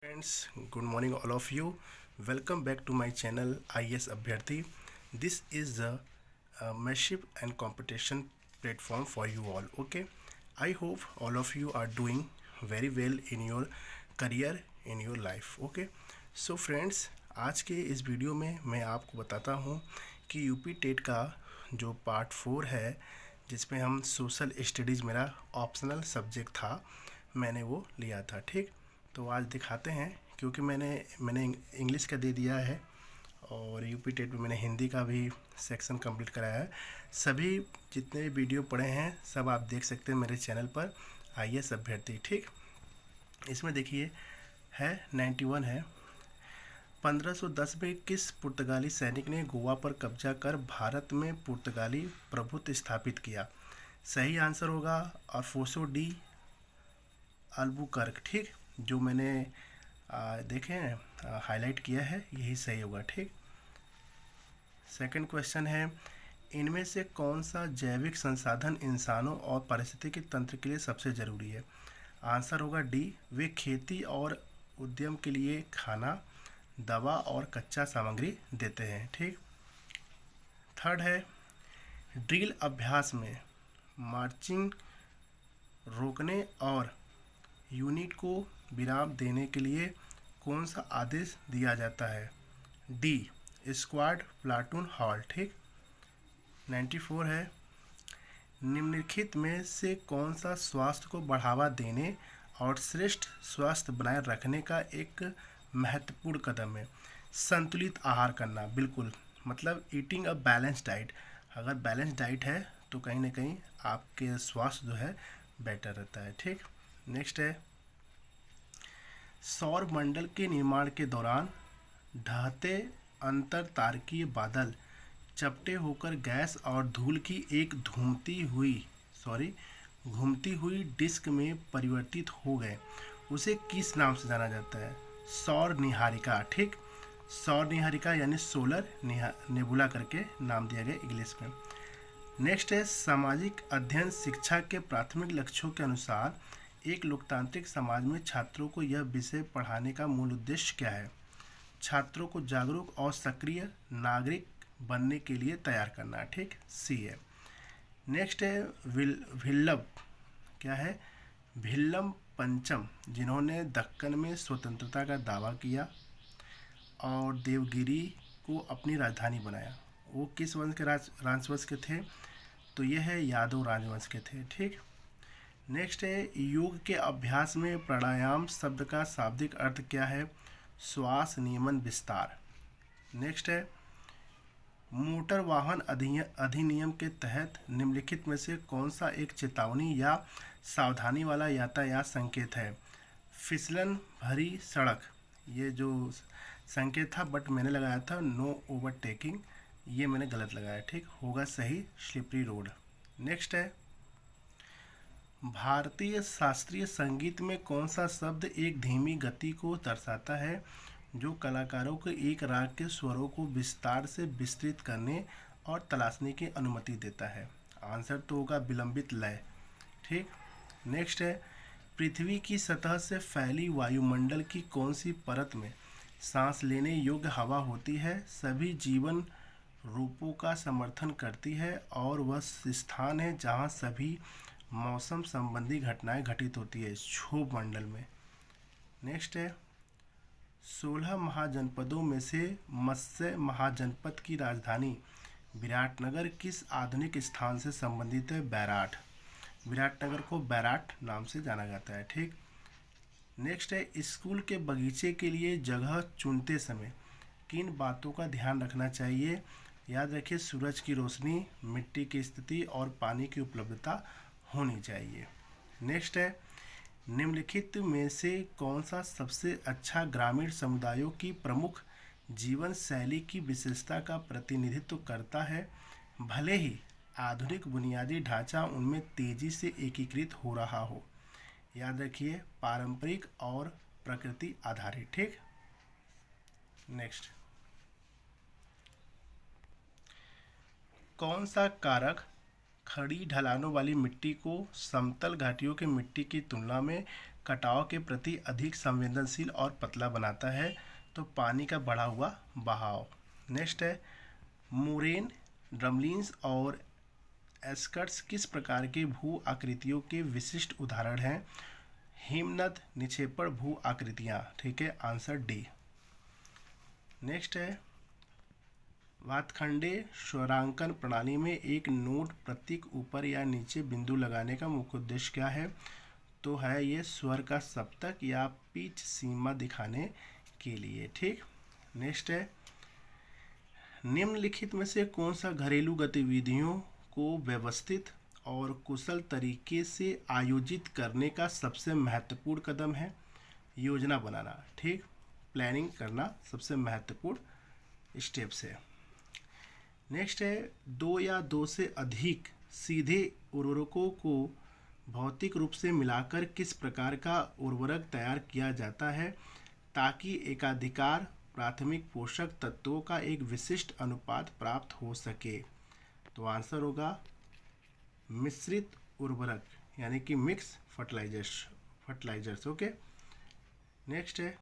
Friends, good morning all of you. Welcome back to my channel IS Abhyarthi. This is the membership and competition platform for you all. Okay, I hope all of you are doing very well in your career in your life. Okay, so friends, आज के इस video में मैं आपको बताता हूँ कि UP TET का जो पार्ट 4 है जिसमें हम सोशल स्टडीज़ मेरा ऑप्शनल सब्जेक्ट था, मैंने वो लिया था। ठीक, तो आज दिखाते हैं क्योंकि मैंने इंग्लिश का दे दिया है और यूपी टेट में मैंने हिंदी का भी सेक्शन कंप्लीट कराया है। सभी जितने भी वीडियो पड़े हैं सब आप देख सकते हैं मेरे चैनल पर IS अभ्यर्थी। ठीक, इसमें देखिए है 91 है। 1510 में किस पुर्तगाली सैनिक ने गोवा पर कब्जा कर भारत में पुर्तगाली प्रभुत्व स्थापित किया? सही आंसर होगा अल्फोंसो डी अल्बुकर्क। ठीक, जो मैंने देखे हैं हाईलाइट किया है यही सही होगा। ठीक, सेकंड क्वेश्चन है, इनमें से कौन सा जैविक संसाधन इंसानों और पारिस्थितिकी तंत्र के लिए सबसे ज़रूरी है? आंसर होगा डी, वे खेती और उद्यम के लिए खाना, दवा और कच्चा सामग्री देते हैं। ठीक, थर्ड है, ड्रिल अभ्यास में मार्चिंग रोकने और यूनिट को विराम देने के लिए कौन सा आदेश दिया जाता है? D, squad platoon halt. ठीक, 94 है, निम्नलिखित में से कौन सा स्वास्थ्य को बढ़ावा देने और श्रेष्ठ स्वास्थ्य बनाए रखने का एक महत्वपूर्ण कदम है? संतुलित आहार करना। बिल्कुल, मतलब ईटिंग अ बैलेंस डाइट। अगर बैलेंस डाइट है तो कहीं ना कहीं आपके स्वास्थ्य जो है बेटर रहता है। ठीक, नेक्स्ट है, सौर मंडल के निर्माण के दौरान ढहते अंतर तारकीय बादल चपटे होकर गैस और धूल की एक घूमती हुई डिस्क में परिवर्तित हो गए। उसे किस नाम से जाना जाता है? सौर निहारिका। ठीक, सौर निहारिका यानी सोलर नेबुला करके नाम दिया गया इंग्लिश में। नेक्स्ट है, सामाजिक अध्ययन शिक्षा के प्राथमिक लक्ष्यों के अनुसार एक लोकतांत्रिक समाज में छात्रों को यह विषय पढ़ाने का मूल उद्देश्य क्या है? छात्रों को जागरूक और सक्रिय नागरिक बनने के लिए तैयार करना। ठीक, सी है। नेक्स्ट है, भिल्लभ क्या है? भिल्लम पंचम, जिन्होंने दक्कन में स्वतंत्रता का दावा किया और देवगिरी को अपनी राजधानी बनाया, वो किस वंश के राजवंश के थे? तो ये है यादव राजवंश के थे। ठीक, नेक्स्ट है, योग के अभ्यास में प्राणायाम शब्द का शाब्दिक अर्थ क्या है? श्वास नियमन विस्तार। नेक्स्ट है, मोटर वाहन अधिनियम के तहत निम्नलिखित में से कौन सा एक चेतावनी या सावधानी वाला यातायात संकेत है? फिसलन भरी सड़क, ये जो संकेत था बट मैंने लगाया था नो ओवरटेकिंग, ये मैंने गलत लगाया। ठीक, होगा सही स्लिपरी रोड। नेक्स्ट है, भारतीय शास्त्रीय संगीत में कौन सा शब्द एक धीमी गति को दर्शाता है जो कलाकारों को एक राग के स्वरों को विस्तार से विस्तृत करने और तलाशने की अनुमति देता है? आंसर तो होगा विलंबित लय। ठीक, नेक्स्ट है, पृथ्वी की सतह से फैली वायुमंडल की कौन सी परत में सांस लेने योग्य हवा होती है, सभी जीवन रूपों का समर्थन करती है और वह स्थान है जहाँ सभी मौसम संबंधी घटनाएं घटित होती है? क्षोभ मंडल में। नेक्स्ट है, 16 महाजनपदों में से मत्स्य महाजनपद की राजधानी विराटनगर किस आधुनिक स्थान से संबंधित है? बैराट। विराटनगर को बैराट नाम से जाना जाता है। ठीक, नेक्स्ट है, स्कूल के बगीचे के लिए जगह चुनते समय किन बातों का ध्यान रखना चाहिए? याद रखिए, सूरज की रोशनी, मिट्टी की स्थिति और पानी की उपलब्धता होनी चाहिए। नेक्स्ट है, निम्नलिखित में से कौन सा सबसे अच्छा ग्रामीण समुदायों की प्रमुख जीवन शैली की विशेषता का प्रतिनिधित्व करता है, भले ही आधुनिक बुनियादी ढांचा उनमें तेजी से एकीकृत हो रहा हो? याद रखिए, पारंपरिक और प्रकृति आधारित। ठीक, नेक्स्ट, कौन सा कारक खड़ी ढलानों वाली मिट्टी को समतल घाटियों की मिट्टी की तुलना में कटाव के प्रति अधिक संवेदनशील और पतला बनाता है। तो पानी का बढ़ा हुआ बहाव। नेक्स्ट है मोरेन, ड्रमलिन्स और एस्कर्ट्स किस प्रकार के भू आकृतियों के विशिष्ट उदाहरण हैं? हिमनद, निक्षेपण भू आकृतियाँ। ठीक है, आंसर डी। नेक्स्ट है भातखंडे स्वरांकन प्रणाली में एक नोट प्रतीक ऊपर या नीचे बिंदु लगाने का मुख्य उद्देश्य क्या है? तो है ये स्वर का सप्तक या पिच सीमा दिखाने के लिए। ठीक। नेक्स्ट है निम्नलिखित में से कौन सा घरेलू गतिविधियों को व्यवस्थित और कुशल तरीके से आयोजित करने का सबसे महत्वपूर्ण कदम है? योजना बनाना। ठीक, प्लानिंग करना सबसे महत्वपूर्ण स्टेप्स है। नेक्स्ट है दो या दो से अधिक सीधे उर्वरकों को भौतिक रूप से मिलाकर किस प्रकार का उर्वरक तैयार किया जाता है ताकि एकाधिकार प्राथमिक पोषक तत्वों का एक विशिष्ट अनुपात प्राप्त हो सके? तो आंसर होगा मिश्रित उर्वरक यानी कि मिक्स फर्टिलाइजर्स। ओके। नेक्स्ट है